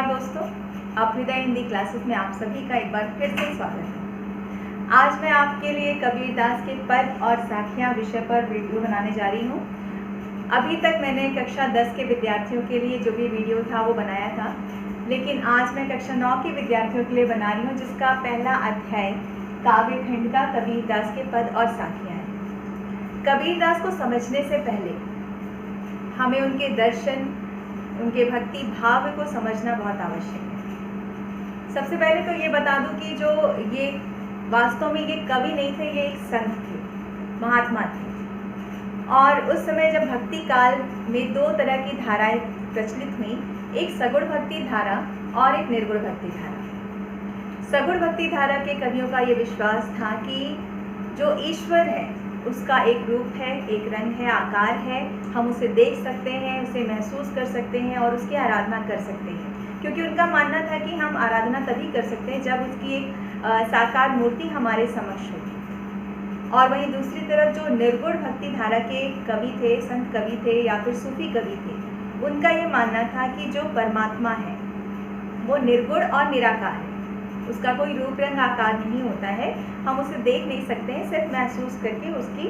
दोस्तों, अभ्युदय हिंदी क्लासेस में आप सभी का एक बार फिर से स्वागत है। आज मैं आपके लिए कबीरदास के पद और साखियाँ विषय पर वीडियो बनाने जा रही हूँ। अभी तक मैंने कक्षा 10 के विद्यार्थियों के लिए जो भी वीडियो था वो बनाया था, लेकिन आज मैं कक्षा 9 के विद्यार्थियों के लिए बना रही हूँ, जिसका पहला अध्याय काव्य खंड का कबीरदास के पद और साखियाँ है। कबीरदास को समझने से पहले हमें उनके दर्शन, उनके भक्ति भाव को समझना बहुत आवश्यक है। सबसे पहले तो ये बता दूं कि जो ये वास्तव में ये कवि नहीं थे, ये एक संत थे, महात्मा थे। और उस समय जब भक्ति काल में दो तरह की धाराएं प्रचलित हुई, एक सगुण भक्ति धारा और एक निर्गुण भक्ति धारा। सगुण भक्ति धारा के कवियों का ये विश्वास था कि जो ईश्वर है उसका एक रूप है, एक रंग है, आकार है, हम उसे देख सकते हैं, उसे महसूस कर सकते हैं और उसकी आराधना कर सकते हैं। क्योंकि उनका मानना था कि हम आराधना तभी कर सकते हैं जब उसकी एक साकार मूर्ति हमारे समक्ष होगी। और वहीं दूसरी तरफ जो निर्गुण भक्ति धारा के कवि थे, संत कवि थे या फिर सूफी कवि थे, उनका ये मानना था कि जो परमात्मा है वो निर्गुण और निराकार है, उसका कोई रूप रंग आकार नहीं होता है, हम उसे देख नहीं सकते हैं, सिर्फ महसूस करके उसकी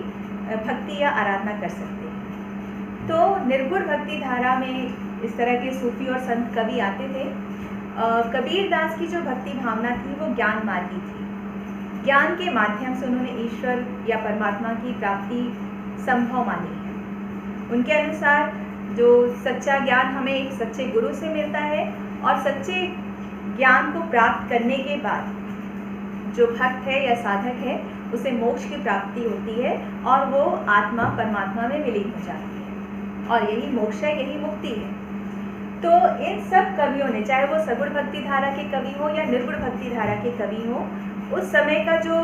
भक्ति या आराधना कर सकते हैं। तो निर्गुण भक्ति धारा में इस तरह के सूफी और संत कवि आते थे। कबीरदास की जो भक्ति भावना थी वो ज्ञान मार्गी थी। ज्ञान के माध्यम से उन्होंने ईश्वर या परमात्मा की प्राप्ति संभव मानी है। उनके अनुसार जो सच्चा ज्ञान हमें एक सच्चे गुरु से मिलता है और सच्चे ज्ञान को प्राप्त करने के बाद जो भक्त है या साधक है उसे मोक्ष की प्राप्ति होती है और वो आत्मा परमात्मा में विलीन हो जाती है, और यही मोक्ष है, यही मुक्ति है। तो इन सब कवियों ने, चाहे वो सगुण भक्ति धारा के कवि हो या निर्गुण भक्ति धारा के कवि हो, उस समय का जो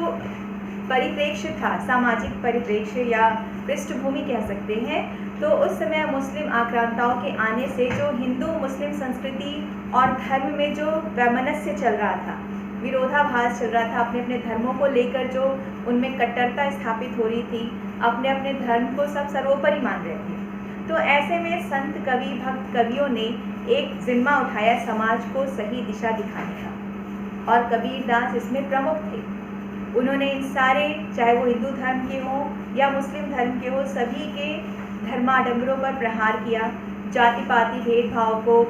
परिप्रेक्ष्य था, सामाजिक परिप्रेक्ष्य या पृष्ठभूमि कह सकते हैं, तो उस समय मुस्लिम आक्रांताओं के आने से जो हिंदू मुस्लिम संस्कृति और धर्म में जो वैमनस्य चल रहा था, विरोधाभास चल रहा था, अपने अपने धर्मों को लेकर जो उनमें कट्टरता स्थापित हो रही थी, अपने अपने धर्म को सब सर्वोपरि मान रहे थे। तो ऐसे में संत कवि, भक्त कवियों ने एक जिम्मा उठाया समाज को सही दिशा दिखाने का, और कबीरदास इसमें प्रमुख थे। उन्होंने इन सारे, चाहे वो हिंदू धर्म के हों या मुस्लिम धर्म के हों, सभी के धर्माडंबरों पर प्रहार किया, जाति पाति भेदभाव को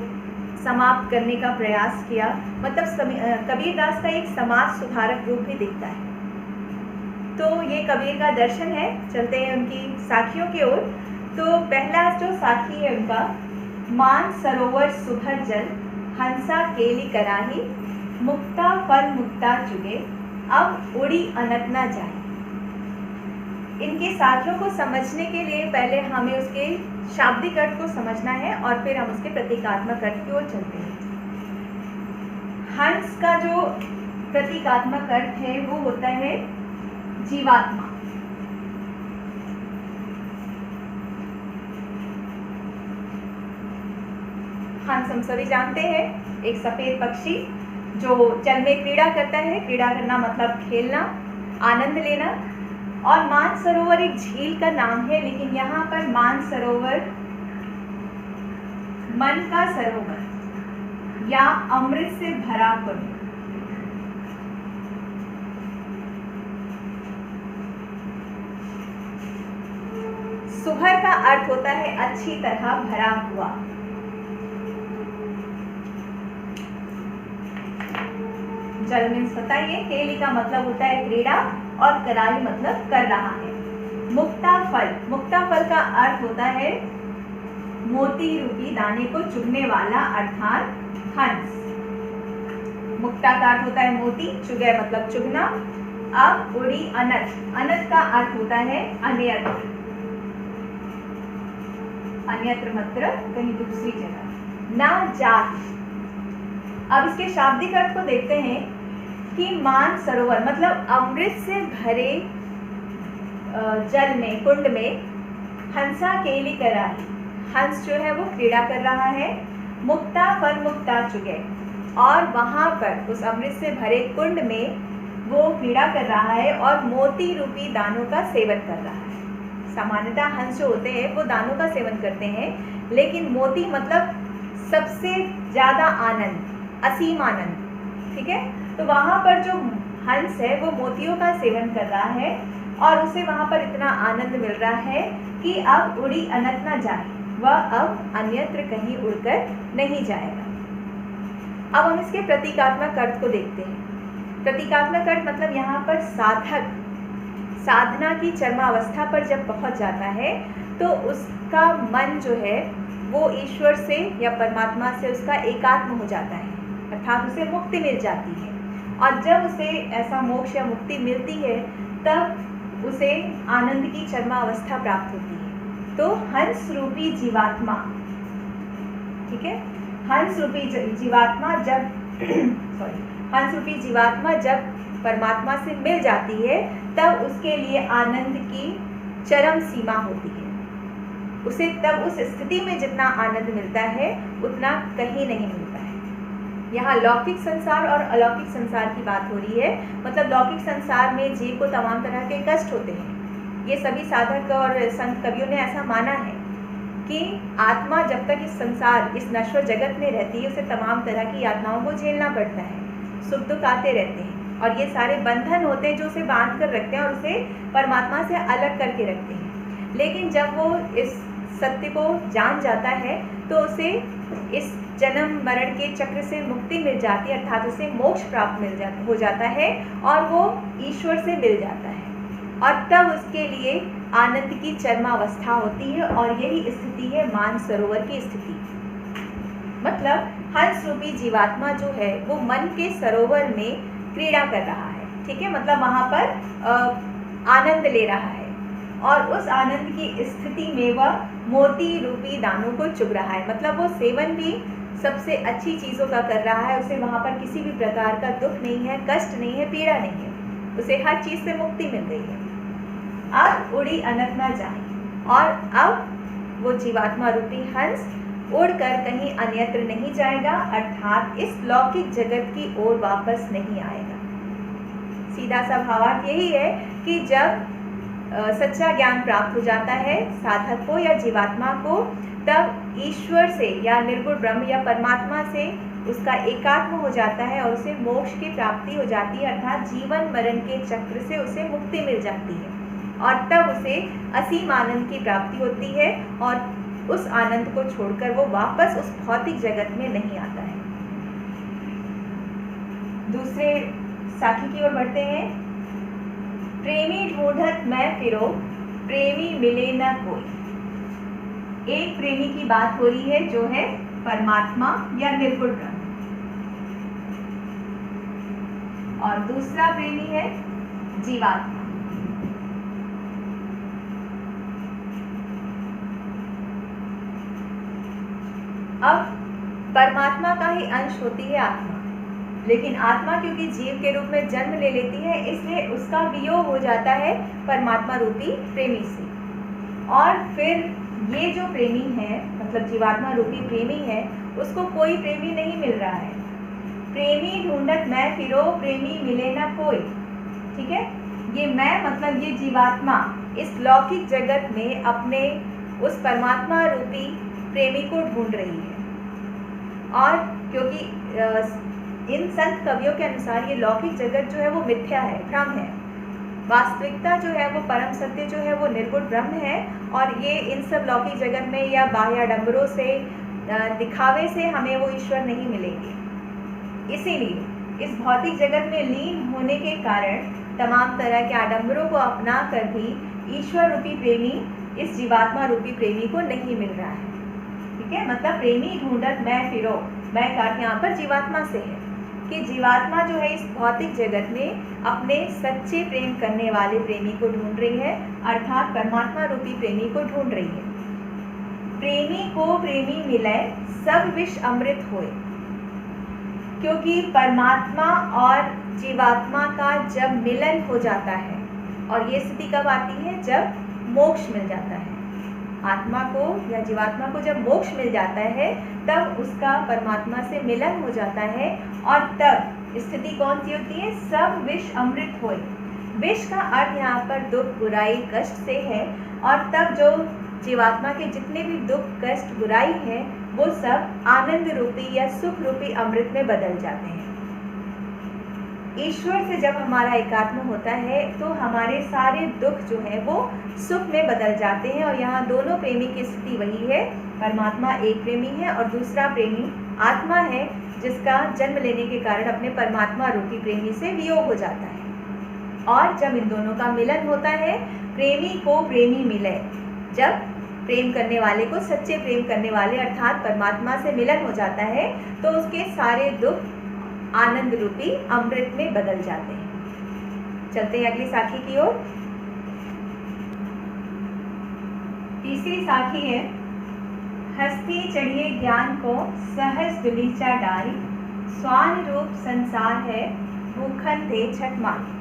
समाप्त करने का प्रयास किया। मतलब कबीरदास का एक समाज सुधारक रूप भी दिखता है। तो ये कबीर का दर्शन है। चलते हैं उनकी साखियों की ओर। तो पहला जो साखी है उनका, मान सरोवर सुभर जल, हंसा केली कराही, मुक्ता फल मुक्ता चुगे, अब उड़ी अनत न जाए। इनके साखियों को समझने के लिए पहले हमें उसके शाब्दिक अर्थ को समझना है और फिर हम उसके प्रतीकात्मक अर्थ की ओर चलते हैं। हंस का जो प्रतीकात्मक अर्थ है वो होता है जीवात्मा। हंस हम सभी जानते हैं, एक सफेद पक्षी जो जल में क्रीड़ा करता है। क्रीड़ा करना मतलब खेलना, आनंद लेना। और मानसरोवर एक झील का नाम है, लेकिन यहाँ पर मानसरोवर मन का सरोवर या अमृत से भरा कुंड। सुभर का अर्थ होता है अच्छी तरह भरा हुआ। जल मीन्स बताइए, केली का मतलब होता है क्रीड़ा और कराही मतलब कर रहा है। मुक्ता फल, मुक्ता फल का अर्थ होता है मोती रूपी दाने को चुगने वाला, अर्थात हंस। मुक्ता का अर्थ होता है मोती, चुगे मतलब चुगना। अब उड़ी अनत, अनत का अर्थ होता है अन्यत्र, अन्यत्र मतलब कहीं दूसरी जगह, ना जात। अब इसके शाब्दिक अर्थ को देखते हैं कि मान सरोवर मतलब अमृत से भरे जल में, कुंड में, हंसा केली कराही, हंस जो है वो क्रीड़ा कर रहा है। मुक्ता फल मुक्ता चुगे, और वहाँ पर उस अमृत से भरे कुंड में वो क्रीड़ा कर रहा है और मोती रूपी दानों का सेवन कर रहा है। सामान्यतः हंस जो होते हैं वो दानों का सेवन करते हैं, लेकिन मोती मतलब सबसे ज़्यादा आनंद, असीम आनंद। ठीक है, तो वहाँ पर जो हंस है वो मोतियों का सेवन कर रहा है और उसे वहाँ पर इतना आनंद मिल रहा है कि अब उड़ी अनत न जाए, वह अब अन्यत्र कहीं उड़कर नहीं जाएगा। अब हम इसके प्रतीकात्मक अर्थ को देखते हैं। प्रतीकात्मक अर्थ मतलब यहाँ पर साधक साधना की चरमावस्था पर जब पहुँच जाता है तो उसका मन जो है वो ईश्वर से या परमात्मा से उसका एकात्म हो जाता है, अर्थात उसे मुक्ति मिल जाती है। और जब उसे ऐसा मोक्ष या मुक्ति मिलती है तब उसे आनंद की चरमावस्था प्राप्त होती है। तो हंस रूपी जीवात्मा, ठीक है, हंस रूपी जीवात्मा जब हंस रूपी जीवात्मा जब परमात्मा से मिल जाती है तब उसके लिए आनंद की चरम सीमा होती है। उसे तब उस स्थिति में जितना आनंद मिलता है उतना कहीं नहीं मिलता है। यहाँ लौकिक संसार और अलौकिक संसार की बात हो रही है। मतलब लौकिक संसार में जीव को तमाम तरह के कष्ट होते हैं। ये सभी साधक और संत कवियों ने ऐसा माना है कि आत्मा जब तक इस संसार, इस नश्वर जगत में रहती है, उसे तमाम तरह की यातनाओं को झेलना पड़ता है, सुख दुख आते रहते हैं और ये सारे बंधन होते हैं जो उसे बांध कर रखते हैं और उसे परमात्मा से अलग करके रखते हैं। लेकिन जब वो इस सत्य को जान जाता है तो उसे इस जन्म मरण के चक्र से मुक्ति मिल जाती है, अर्थात उसे मोक्ष प्राप्त हो जाता है और वो ईश्वर से मिल जाता है और तब उसके लिए आनंद की चरमावस्था होती है और यही स्थिति है मानसरोवर की स्थिति। मतलब हंस रूपी जीवात्मा जो है वो मन के सरोवर में क्रीड़ा कर रहा है। ठीक है, मतलब वहाँ पर आनंद ले रहा है और उस आनंद की स्थिति में वह मोती रूपी दानों को चुग रहा है। मतलब वो सेवन भी सबसे अच्छी चीज़ों का कर रहा है, उसे वहाँ पर किसी भी प्रकार का दुख नहीं है, कष्ट नहीं है, पीड़ा नहीं है, उसे हर चीज़ से मुक्ति मिल गई है। अब उड़ी अनत न जाए और अब वो जीवात्मा रूपी हंस उड़कर कहीं अन्यत्र नहीं जाएगा, अर्थात इस लौकिक जगत की ओर वापस नहीं आएगा। सीधा सा भावार्थ यही है कि जब सच्चा ज्ञान प्राप्त हो जाता है साधक को या जीवात्मा को, तब ईश्वर से या निर्गुण ब्रह्म या परमात्मा से उसका एकात्म हो जाता है और उसे मोक्ष की प्राप्ति हो जाती है, अर्थात जीवन मरण के चक्र से उसे मुक्ति मिल जाती है और तब उसे असीम आनंद की प्राप्ति होती है और उस आनंद को छोड़कर वो वापस उस भौतिक जगत में नहीं आता है। दूसरे साखी की ओर बढ़ते हैं। प्रेमी ढूंढत मैं फिरो, प्रेमी मिले न कोई। एक प्रेमी की बात हो रही है जो है परमात्मा या निर्गुण ब्रह्म, और दूसरा प्रेमी है जीवात्मा। अब परमात्मा का ही अंश होती है आत्मा, लेकिन आत्मा क्योंकि जीव के रूप में जन्म ले लेती है इसलिए उसका वियोग हो जाता है परमात्मा रूपी प्रेमी से। और फिर ये जो प्रेमी है, मतलब जीवात्मा रूपी प्रेमी है, उसको कोई प्रेमी नहीं मिल रहा है। प्रेमी ढूंढत मैं फिरो, प्रेमी मिले ना कोई। ठीक है, ये मैं मतलब ये जीवात्मा इस लौकिक जगत में अपने उस परमात्मा रूपी प्रेमी को ढूंढ रही है। और क्योंकि इन संत कवियों के अनुसार ये लौकिक जगत जो है वो मिथ्या है, भ्रम है। वास्तविकता जो है वो परम सत्य जो है वो निर्गुण ब्रह्म है और ये इन सब लौकिक जगत में या बाह्याडंबरों से, दिखावे से हमें वो ईश्वर नहीं मिलेंगे। इसीलिए इस भौतिक जगत में लीन होने के कारण तमाम तरह के आडंबरों को अपना कर भी ईश्वर रूपी प्रेमी इस जीवात्मा रूपी प्रेमी को नहीं मिल रहा है। ठीक है, मतलब प्रेमी ढूंढत मैं फिरो, मैं का अर्थ यहाँ पर जीवात्मा से है कि जीवात्मा जो है इस भौतिक जगत में अपने सच्चे प्रेम करने वाले प्रेमी को ढूंढ रही है, अर्थात परमात्मा रूपी प्रेमी को ढूंढ रही है। प्रेमी को प्रेमी मिले सब विष अमृत होए, क्योंकि परमात्मा और जीवात्मा का जब मिलन हो जाता है, और ये स्थिति कब आती है? जब मोक्ष मिल जाता है। आत्मा को या जीवात्मा को जब मोक्ष मिल जाता है तब उसका परमात्मा से मिलन हो जाता है और तब स्थिति कौन सी होती है? सब विष अमृत होए। विष का अर्थ यहाँ पर दुख, बुराई, कष्ट से है और तब जो जीवात्मा के जितने भी दुख, कष्ट, बुराई है वो सब आनंद रूपी या सुख रूपी अमृत में बदल जाते हैं। ईश्वर से जब हमारा एकात्म होता है तो हमारे सारे दुख जो है वो सुख में बदल जाते हैं। और यहाँ दोनों प्रेमी की स्थिति वही है। परमात्मा एक प्रेमी है और दूसरा प्रेमी आत्मा है, जिसका जन्म लेने के कारण अपने परमात्मा रूपी प्रेमी से वियोग हो जाता है। और जब इन दोनों का मिलन होता है, प्रेमी को प्रेमी मिले, जब प्रेम करने वाले को सच्चे प्रेम करने वाले अर्थात परमात्मा से मिलन हो जाता है, तो उसके सारे दुख आनंद रूपी अमृत में बदल जाते हैं। चलते हैं अगली साखी की ओर। तीसरी साखी है, हस्ती चढ़िए ज्ञान को सहज दुलीचा डारी, स्वान रूप संसार है भूखन दे छठ मारी।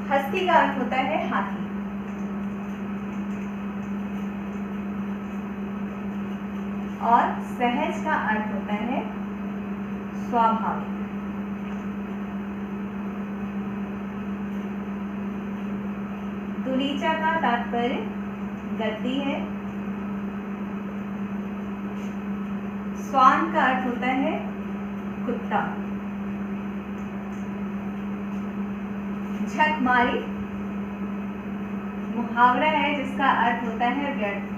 हस्ती का अर्थ होता है हाथी, और सहज का अर्थ होता है स्वाभाविक। दुलीचा का तात्पर्य गद्दी है। स्वान का अर्थ होता है कुत्ता। झक मारी मुहावरा है जिसका अर्थ होता है व्यर्थ।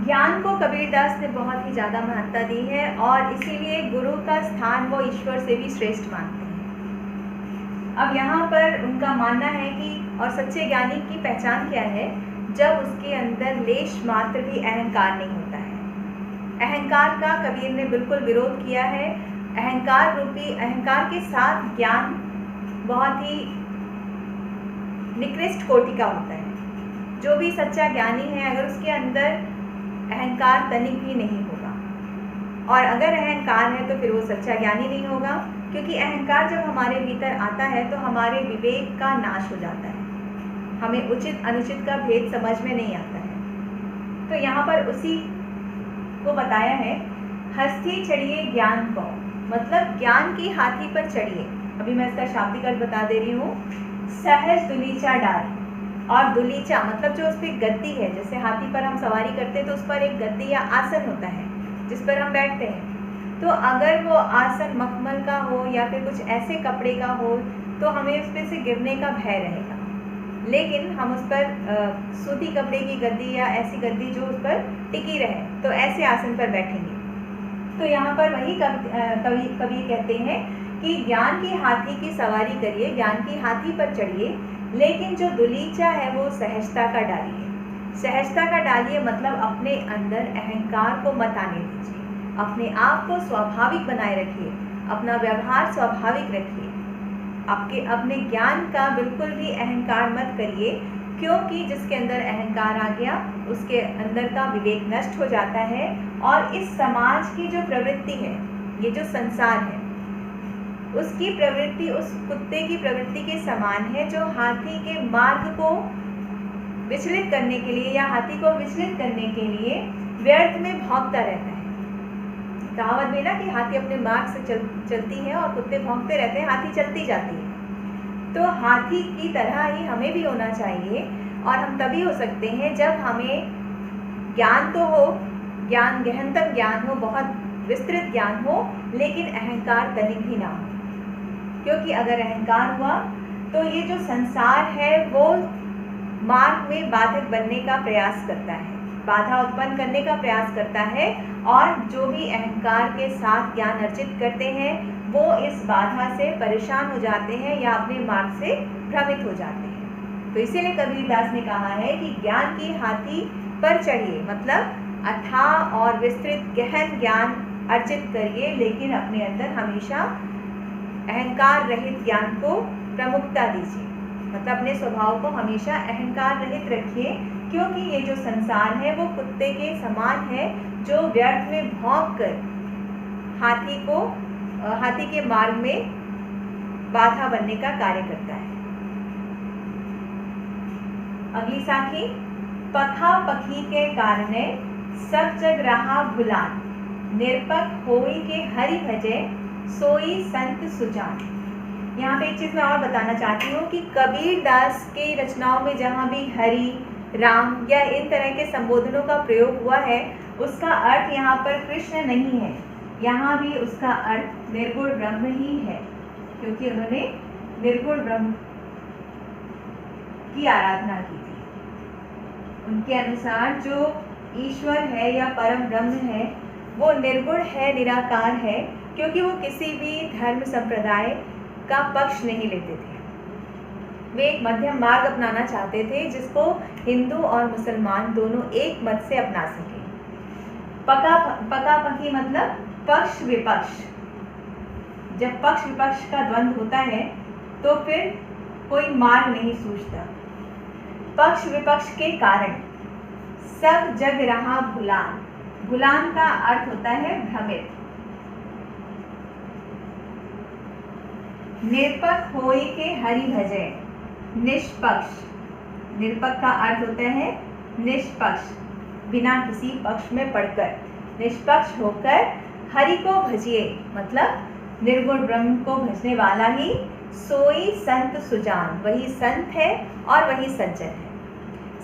ज्ञान को कबीरदास ने बहुत ही ज़्यादा महत्ता दी है और इसीलिए गुरु का स्थान वो ईश्वर से भी श्रेष्ठ मानते हैं। अब यहाँ पर उनका मानना है कि और सच्चे ज्ञानी की पहचान क्या है, जब उसके अंदर लेश मात्र भी अहंकार नहीं होता है। अहंकार का कबीर ने बिल्कुल विरोध किया है। अहंकार के साथ ज्ञान बहुत ही निकृष्ट कोटि का होता है। जो भी सच्चा ज्ञानी है, अगर उसके अंदर अहंकार तनिक भी नहीं होगा, और अगर अहंकार है तो फिर वो सच्चा ज्ञानी नहीं होगा, क्योंकि अहंकार जब हमारे भीतर आता है तो हमारे विवेक का नाश हो जाता है, हमें उचित अनुचित का भेद समझ में नहीं आता है। तो यहाँ पर उसी को बताया है, हस्ती चढ़िए ज्ञान को, मतलब ज्ञान की हाथी पर चढ़िए। अभी मैं इसका शाब्दिक अर्थ बता दे रही हूँ। सहज दुलीचा डारी, और दुलीचा मतलब जो उस पर गद्दी है, जैसे हाथी पर हम सवारी करते हैं तो उस पर एक गद्दी या आसन होता है जिस पर हम बैठते हैं। तो अगर वो आसन मखमल का हो या फिर कुछ ऐसे कपड़े का हो तो हमें उस पर से गिरने का भय रहेगा, लेकिन हम उस पर सूती कपड़े की गद्दी या ऐसी गद्दी जो उस पर टिकी रहे, तो ऐसे आसन पर बैठेंगे। तो यहाँ पर वही कवि कहते हैं कि ज्ञान की हाथी की सवारी करिए, ज्ञान की हाथी पर चढ़िए, लेकिन जो दुलीचा है वो सहजता का डालिए। सहजता का डालिए मतलब अपने अंदर अहंकार को मत आने दीजिए, अपने आप को स्वाभाविक बनाए रखिए, अपना व्यवहार स्वाभाविक रखिए। अपने ज्ञान का बिल्कुल भी अहंकार मत करिए, क्योंकि जिसके अंदर अहंकार आ गया उसके अंदर का विवेक नष्ट हो जाता है। और इस समाज की जो प्रवृत्ति है, ये जो संसार है, उसकी प्रवृत्ति उस कुत्ते की प्रवृत्ति के समान है जो हाथी के मार्ग को विचलित करने के लिए या हाथी को विचलित करने के लिए व्यर्थ में भौंकता रहता है। कहावत में ना कि हाथी अपने मार्ग से चलती है और कुत्ते भौंकते रहते हैं, हाथी चलती जाती है। तो हाथी की तरह ही हमें भी होना चाहिए, और हम तभी हो सकते हैं जब हमें ज्ञान तो हो, ज्ञान गहनतम ज्ञान हो, बहुत विस्तृत ज्ञान हो, लेकिन अहंकार तनिक भी ना हो। क्योंकि अगर अहंकार हुआ तो ये जो संसार है वो मार्ग में बाधक बनने का प्रयास करता है, बाधा उत्पन्न करने का प्रयास करता है, और जो भी अहंकार के साथ ज्ञान अर्जित करते हैं वो इस बाधा से परेशान हो जाते हैं या अपने मार्ग से भ्रमित हो जाते हैं। तो इसीलिए कबीरदास ने कहा है कि ज्ञान की हाथी पर चढ़िए, मतलब अथाह और विस्तृत गहन ज्ञान अर्जित करिए, लेकिन अपने अंदर हमेशा अहंकार रहित ज्ञान को प्रमुखता दीजिए, मतलब अपने स्वभाव को हमेशा अहंकार रहित रखिए। क्योंकि ये जो संसार है वो कुत्ते के समान है जो व्यर्थ में भौंक कर हाथी के मार्ग में बाधा बनने का कार्य करता है। अगली साखी, पखा पखी के कारणे सब जग रहा भुलान, निरपक होई के हरि भजे सोई संत सुजान। यहाँ पे एक चीज़ मैं और बताना चाहती हूँ कि कबीर दास की रचनाओं में जहाँ भी हरि, राम या इन तरह के संबोधनों का प्रयोग हुआ है, उसका अर्थ यहाँ पर कृष्ण नहीं है, यहाँ भी उसका अर्थ निर्गुण ब्रह्म ही है, क्योंकि उन्होंने निर्गुण ब्रह्म की आराधना की थी। उनके अनुसार जो ईश्वर है या परम ब्रह्म है वो निर्गुण है, निराकार है, क्योंकि वो किसी भी धर्म संप्रदाय का पक्ष नहीं लेते थे। वे एक मध्यम मार्ग अपनाना चाहते थे जिसको हिंदू और मुसलमान दोनों एक मत से अपना सके। पकापकी मतलब पक्ष विपक्ष। जब पक्ष विपक्ष का द्वंद्व होता है तो फिर कोई मार्ग नहीं सूझता। पक्ष विपक्ष के कारण सब जग रहा भुलान। भुलान का अर्थ होता है भ्रमित। निरपक्ष होई के हरि भजे। निष्पक्ष, निरपक्ष का अर्थ होता है निष्पक्ष, बिना किसी पक्ष में पड़कर, निष्पक्ष होकर हरि को भजिए, मतलब निर्गुण ब्रह्म को भजने वाला ही सोई संत सुजान, वही संत है और वही सज्जन है।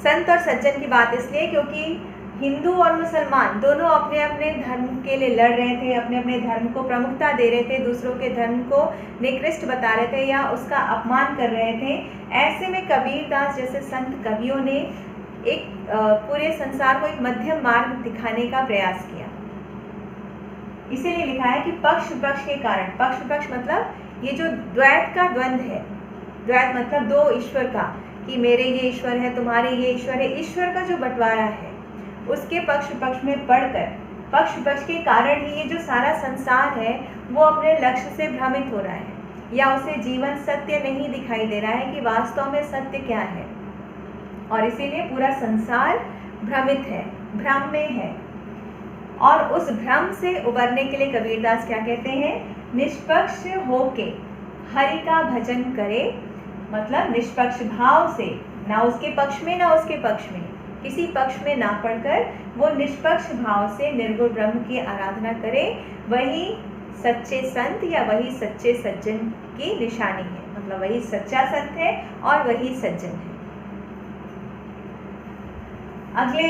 संत और सज्जन की बात इसलिए क्योंकि हिंदू और मुसलमान दोनों अपने अपने धर्म के लिए लड़ रहे थे, अपने अपने धर्म को प्रमुखता दे रहे थे, दूसरों के धर्म को निकृष्ट बता रहे थे या उसका अपमान कर रहे थे। ऐसे में कबीर दास जैसे संत कवियों ने एक पूरे संसार को एक मध्यम मार्ग दिखाने का प्रयास किया। इसीलिए लिखा है कि पक्ष विपक्ष के कारण, पक्ष विपक्ष मतलब ये जो द्वैत का द्वंद्व है, द्वैत मतलब दो ईश्वर का, कि मेरे ये ईश्वर है, तुम्हारे ये ईश्वर है, ईश्वर का जो बंटवारा है उसके पक्ष विपक्ष में पढ़कर, पक्ष विपक्ष के कारण ही ये जो सारा संसार है वो अपने लक्ष्य से भ्रमित हो रहा है या उसे जीवन सत्य नहीं दिखाई दे रहा है कि वास्तव में सत्य क्या है, और इसीलिए पूरा संसार भ्रमित है, भ्रम में है। और उस भ्रम से उबरने के लिए कबीरदास क्या कहते हैं? निष्पक्ष होके हरि का भजन करे, मतलब निष्पक्ष भाव से, ना उसके पक्ष में ना उसके पक्ष में, किसी पक्ष में ना पड़कर वो निष्पक्ष भाव से निर्गुण ब्रह्म की आराधना करे, वही सच्चे संत या वही सच्चे सज्जन की निशानी है, मतलब वही सच्चा संत है और वही सज्जन है। अगले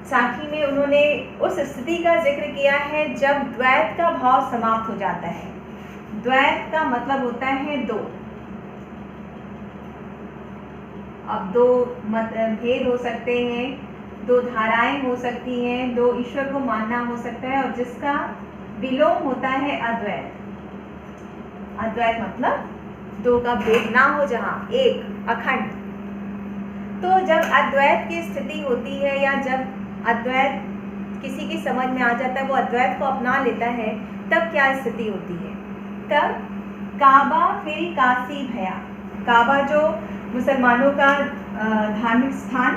साखी में उन्होंने उस स्थिति का जिक्र किया है जब द्वैत का भाव समाप्त हो जाता है। द्वैत का मतलब होता है दो। अब दो भेद हो सकते हैं, दो धाराएं हो सकती हैं, दो ईश्वर को मानना हो सकता है, और जिसका विलोम होता है अद्वैत। अद्वैत मतलब दो का भेद ना हो, जहाँ एक, अखंड। तो जब अद्वैत की स्थिति होती है या जब अद्वैत किसी की समझ में आ जाता है, वो अद्वैत को अपना लेता है, तब क्या स्थिति होती है? तब काबा फिर काशी भया। काबा जो मुसलमानों का धार्मिक स्थान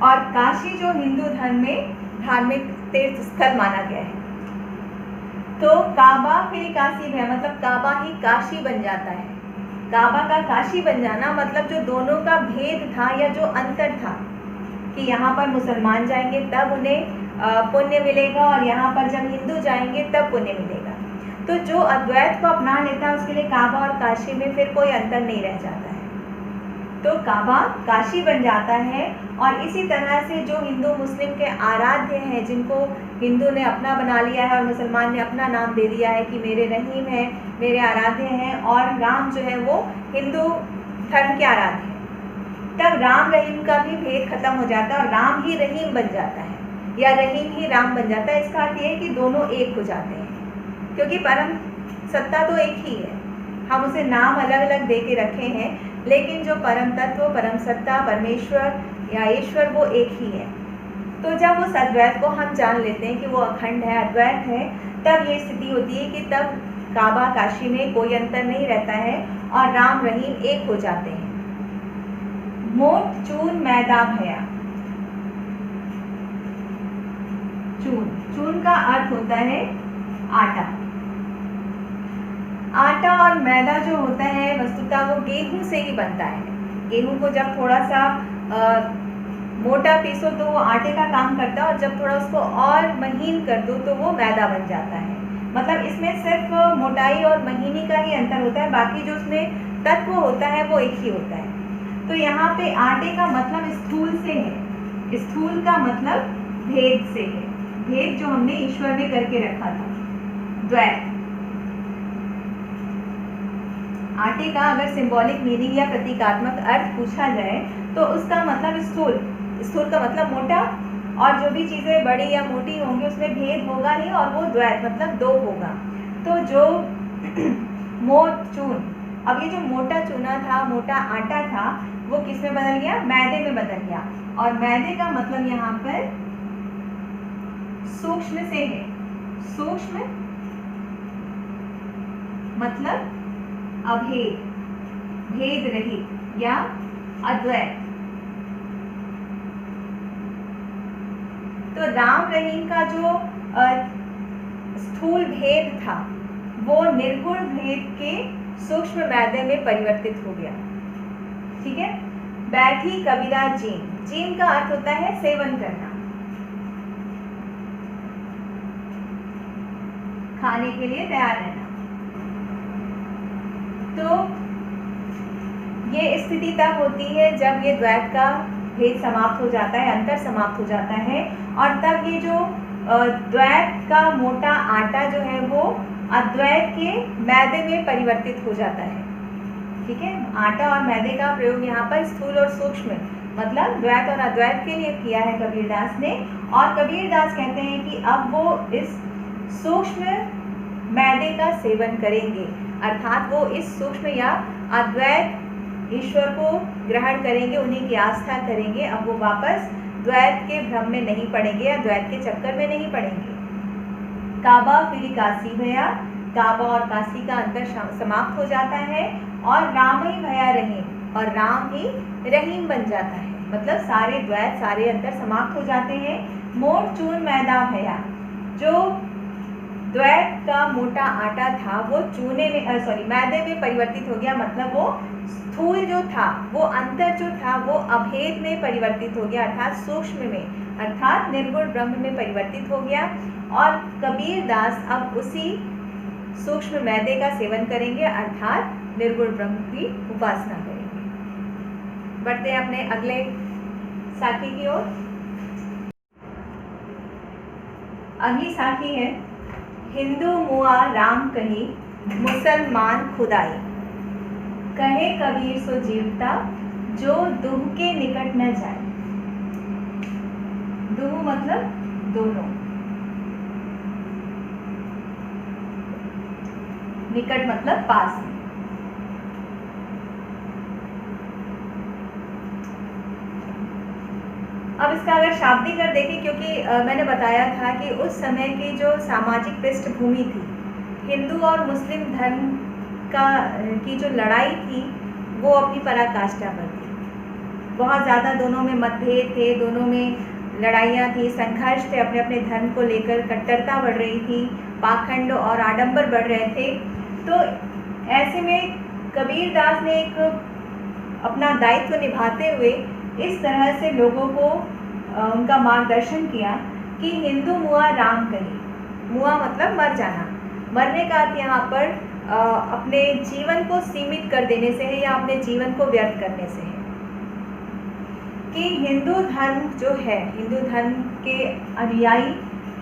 और काशी जो हिंदू धर्म में धार्मिक तीर्थ स्थल माना गया है, तो काबा फिर काशी भया मतलब काबा ही काशी बन जाता है। काबा का काशी बन जाना मतलब जो दोनों का भेद था या जो अंतर था कि यहाँ पर मुसलमान जाएंगे तब उन्हें पुण्य मिलेगा और यहाँ पर जब हिंदू जाएंगे तब पुण्य मिलेगा। तो जो अद्वैत को अपना लेता है उसके लिए काबा और काशी में फिर कोई अंतर नहीं रह जाता है, तो काबा काशी बन जाता है। और इसी तरह से जो हिंदू मुस्लिम के आराध्य हैं, जिनको हिंदू ने अपना बना लिया है और मुसलमान ने अपना नाम दे दिया है कि मेरे रहीम हैं, मेरे आराध्य हैं, और राम जो है वो हिंदू धर्म के आराध्य हैं, तब राम रहीम का भी भेद खत्म हो जाता है और राम ही रहीम बन जाता है या रहीम ही राम बन जाता है। इसका अर्थ ये है कि दोनों एक हो जाते हैं, क्योंकि परम सत्ता तो एक ही है। हम उसे नाम अलग अलग दे के रखे हैं, लेकिन जो परम तत्व, परम सत्ता, परमेश्वर या ईश्वर वो एक ही है। तो जब उस अद्वैत को हम जान लेते हैं कि वो अखंड है, अद्वैत है, तब ये स्थिति होती है कि तब काबा काशी में कोई अंतर नहीं रहता है और राम रहीम एक हो जाते हैं। मोट चून मैदा भया। चून, चून का अर्थ होता है आटा। आटा और मैदा जो होता है वस्तुतः वो गेहूं से ही बनता है। गेहूं को जब थोड़ा सा मोटा पीसो तो वो आटे का काम करता है, और जब थोड़ा उसको और महीन कर दो तो वो मैदा बन जाता है। मतलब इसमें सिर्फ मोटाई और महीनी का ही अंतर होता है, बाकी जो उसमें तत्व होता है वो एक ही होता है। तो यहाँ पे आटे का मतलब स्थूल से है, स्थूल का मतलब भेद से है, भेद जो हमने ईश्वर में करके रखा था, द्वैत। आटे का अगर सिंबॉलिक मीनिंग या प्रतीकात्मक अर्थ पूछा जाए तो उसका मतलब स्थूल, स्थूल का मतलब मोटा, और जो भी चीज़ें बड़ी या मोटी होंगी उसमें भेद होगा ही, और वो द्वैत मतलब दो होगा। तो जो मोट चून, अब ये जो मोटा चूना था, मोटा आटा था, वो किस में बदल गया? मैदे में बदल गया। और मैदे का मतलब यहाँ पर सूक्ष्म से है, सूक्ष्म मतलब अभेद, भेद रहित या अद्वैत। तो राम रहीम का जो स्थूल भेद था वो निर्गुण भेद के सूक्ष्म मैदे में परिवर्तित हो गया। ठीक है। बैठी कबीरा जीन, जीन का अर्थ होता है सेवन करना, खाने के लिए तैयार रहना। तो ये स्थिति तब होती है जब ये द्वैत का भेद समाप्त हो जाता है, अंतर समाप्त हो जाता है, और तब ये जो द्वैत का मोटा आटा जो है वो अद्वैत के मैदे में परिवर्तित हो जाता है। ठीक है। आटा और मैदे का प्रयोग यहाँ पर स्थूल और सूक्ष्म मतलब द्वैत और अद्वैत के लिए किया है कबीरदास ने, और कबीरदास कहते हैं कि अब वो इस सूक्ष्म मैदे का सेवन करेंगे, अर्थात वो इस सूक्ष्म या अद्वैत ईश्वर को ग्रहण करेंगे, उन्हीं की आस्था करेंगे। अब वो वापस द्वैत के भ्रम में नहीं पड़ेंगे या द्वैत के चक्कर में नहीं पड़ेंगे। काबा फिर काशी भया, काबा और काशी का अंतर समाप्त हो जाता है, और राम ही भया रहीम, और राम ही रहीम बन जाता है, मतलब सारे द्वैत सारे अंतर समाप्त हो जाते हैं। मोट चून मैदा भया, जो द्वैत का मोटा आटा था वो चूने में मैदे में परिवर्तित हो गया, मतलब वो स्थूल जो था, वो अंतर जो था वो अभेद में परिवर्तित हो गया, अर्थात सूक्ष्म में, अर्थात निर्गुण ब्रह्म में परिवर्तित हो गया। और कबीरदास अब उसी सूक्ष्म मैदे का सेवन करेंगे, अर्थात निर्गुण ब्रह्म की उपासना करेंगे। बढ़ते हैं अपने अगले साखी की ओर। अगली साखी है हिंदू मुआ राम कही, मुसलमान खुदाई। कहे कबीर सो जीवता, जो दुह के निकट न जाए। दुह मतलब दोनों, निकट मतलब पास में। अब इसका अगर शाब्दिक अर्थ देखें, क्योंकि मैंने बताया था कि उस समय की जो सामाजिक पृष्ठभूमि थी, हिंदू और मुस्लिम धर्म की जो लड़ाई थी वो अपनी पराकाष्ठा पर थी। बहुत ज़्यादा दोनों में मतभेद थे, दोनों में लड़ाइयाँ थी, संघर्ष थे, अपने अपने धर्म को लेकर कट्टरता बढ़ रही थी, पाखंड और आडंबर बढ़ रहे थे। तो ऐसे में कबीरदास ने एक अपना दायित्व निभाते हुए इस तरह से लोगों को उनका मार्गदर्शन किया कि हिंदू मुआ राम कही। मुआ मतलब मर जाना, मरने का अर्थ यहाँ पर अपने जीवन को सीमित कर देने से है या अपने जीवन को व्यर्थ करने से है। कि हिंदू धर्म जो है, हिंदू धर्म के अनुयायी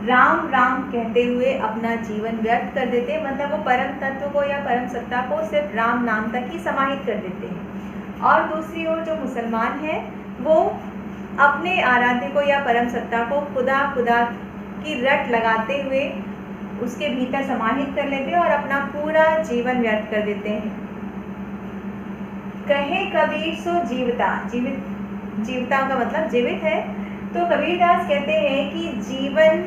राम राम कहते हुए अपना जीवन व्यर्थ कर देते हैं, मतलब वो परम तत्व को या परम सत्ता को सिर्फ राम नाम तक ही समाहित कर देते हैं। और दूसरी ओर जो मुसलमान हैं वो अपने आराध्य को या परम सत्ता को खुदा खुदा की रट लगाते हुए उसके भीतर समाहित कर लेते हैं और अपना पूरा जीवन व्यर्थ कर देते हैं। कहे कबीर सो जीवता, जीवता का मतलब जीवित है। तो कबीरदास कहते हैं कि जीवन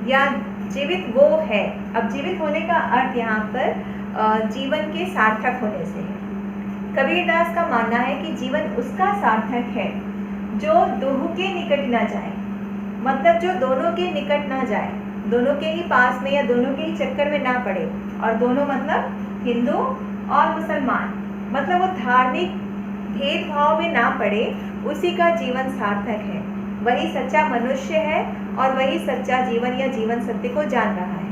या जीवित वो है। अब जीवित होने का अर्थ यहाँ पर जीवन के सार्थक होने से है। कबीरदास का मानना है कि जीवन उसका सार्थक है जो दोनों के निकट ना जाए, मतलब जो दोनों के निकट ना जाए, दोनों के ही पास में या दोनों के ही चक्कर में ना पड़े। और दोनों मतलब हिंदू और मुसलमान, मतलब वो धार्मिक भेदभाव में ना पड़े, उसी का जीवन सार्थक है, वही सच्चा मनुष्य है और वही सच्चा जीवन या जीवन सत्य को जान रहा है।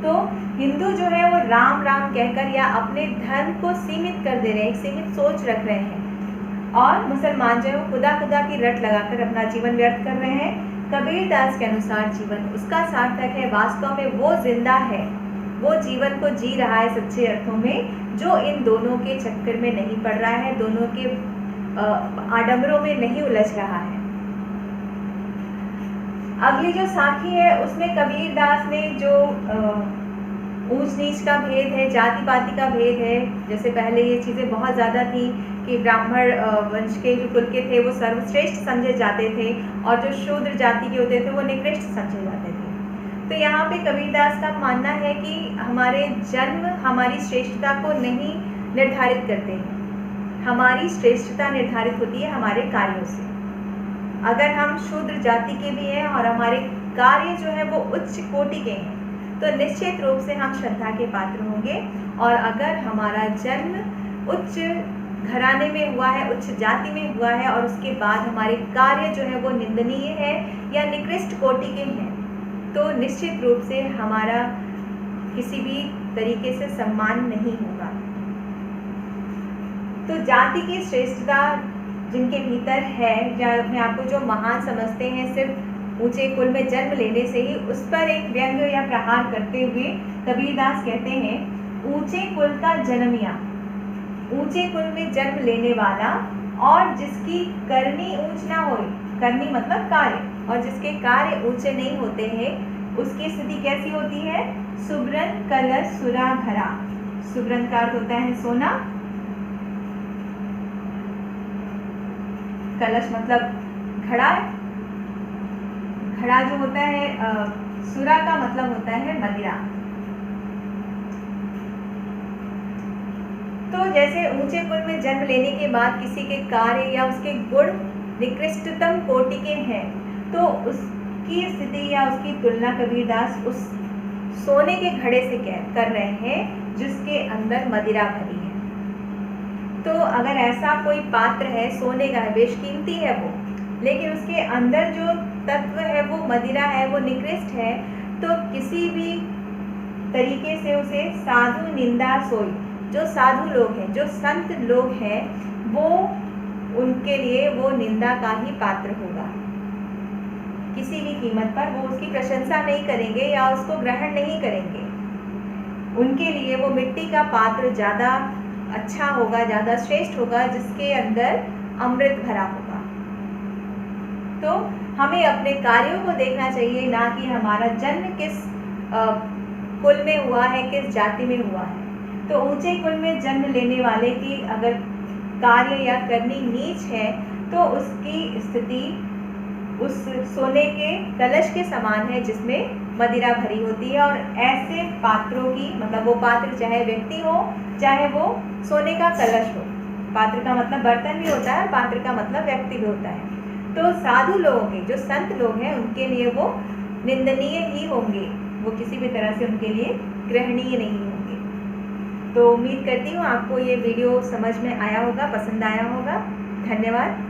तो हिंदू जो है वो राम राम कहकर या अपने धर्म को सीमित कर दे रहे हैं, एक सीमित सोच रख रहे हैं, और मुसलमान जो है वो खुदा खुदा की रट लगाकर अपना जीवन व्यर्थ कर रहे हैं। कबीरदास के अनुसार जीवन उसका सार्थक है, वास्तव में वो जिंदा है, वो जीवन को जी रहा है सच्चे अर्थों में, जो इन दोनों के चक्कर में नहीं पड़ रहा है, दोनों के आडंबरों में नहीं उलझ रहा है। अगली जो साखी है उसमें कबीरदास ने जो ऊंच नीच का भेद है, जाति पाति का भेद है, जैसे पहले ये चीज़ें बहुत ज़्यादा थी कि ब्राह्मण वंश के जो कुल के थे वो सर्वश्रेष्ठ समझे जाते थे और जो शूद्र जाति के होते थे वो निकृष्ट समझे जाते थे। तो यहाँ पे कबीरदास का मानना है कि हमारे जन्म हमारी श्रेष्ठता को नहीं निर्धारित करते हैं, हमारी श्रेष्ठता निर्धारित होती है हमारे कार्यों से। अगर हम शूद्र जाति के भी हैं और हमारे कार्य जो है वो उच्च कोटि के हैं तो निश्चित रूप से हम श्रद्धा के पात्र होंगे, और अगर हमारा जन्म उच्च घराने में हुआ है, उच्च जाति में हुआ है और उसके बाद हमारे कार्य जो है वो निंदनीय है या निकृष्ट कोटि के हैं, तो निश्चित रूप से हमारा किसी भी तरीके से सम्मान नहीं होगा। तो जाति की श्रेष्ठता जिनके भीतर है या अपने आप को जो महान समझते हैं सिर्फ ऊंचे कुल में जन्म लेने से ही, उस पर एक व्यंग या प्रहार करते हुए कबीरदास कहते हैं, ऊंचे कुल का जन्मिया, ऊंचे कुल में जन्म लेने वाला और जिसकी करनी ऊंच ना हो, करनी मतलब कार्य, और जिसके कार्य ऊंचे नहीं होते हैं उसकी स्थिति कैसी होती है? सुब्रन कलश सुरा घरा। सुब्रन का अर्थ होता है सोना, कलश मतलब घड़ा, घड़ा जो होता है, सुरा का मतलब होता है मदिरा। तो जैसे ऊंचे कुल में जन्म लेने के बाद किसी के कार्य या उसके गुण निकृष्टतम कोटि के हैं तो उसकी स्थिति या उसकी तुलना कबीरदास उस सोने के घड़े से कर रहे हैं जिसके अंदर मदिरा भरी है। तो अगर ऐसा कोई पात्र है, सोने का है, बेशकीमती है वो, लेकिन उसके अंदर जो तत्व है वो मदिरा है, वो निकृष्ट है, तो किसी भी तरीके से उसे साधु निंदा सोई, जो साधु लोग हैं, जो संत लोग हैं, वो उनके लिए वो निंदा का ही पात्र होगा। किसी भी कीमत पर वो उसकी प्रशंसा नहीं करेंगे या उसको ग्रहण नहीं करेंगे। उनके लिए वो मिट्टी का पात्र ज़्यादा अच्छा होगा, ज़्यादा श्रेष्ठ होगा, जिसके अंदर अमृत भरा होगा। तो हमें अपने कार्यों को देखना चाहिए, ना कि हमारा जन्म किस कुल में हुआ है, किस जाति में हुआ है। तो ऊंचे कुल में जन्म लेने वाले की अगर कार्य या करनी नीच है तो उसकी स्थिति उस सोने के कलश के समान है जिसमें मदिरा भरी होती है। और ऐसे पात्रों की, मतलब वो पात्र चाहे व्यक्ति हो चाहे वो सोने का कलश हो, पात्र का मतलब बर्तन भी होता है, पात्र का मतलब व्यक्ति भी होता है। तो साधु लोग हैं, जो संत लोग हैं, उनके लिए वो निंदनीय ही होंगे, वो किसी भी तरह से उनके लिए ग्रहणीय नहीं होंगे। तो उम्मीद करती हूँ आपको ये वीडियो समझ में आया होगा, पसंद आया होगा। धन्यवाद।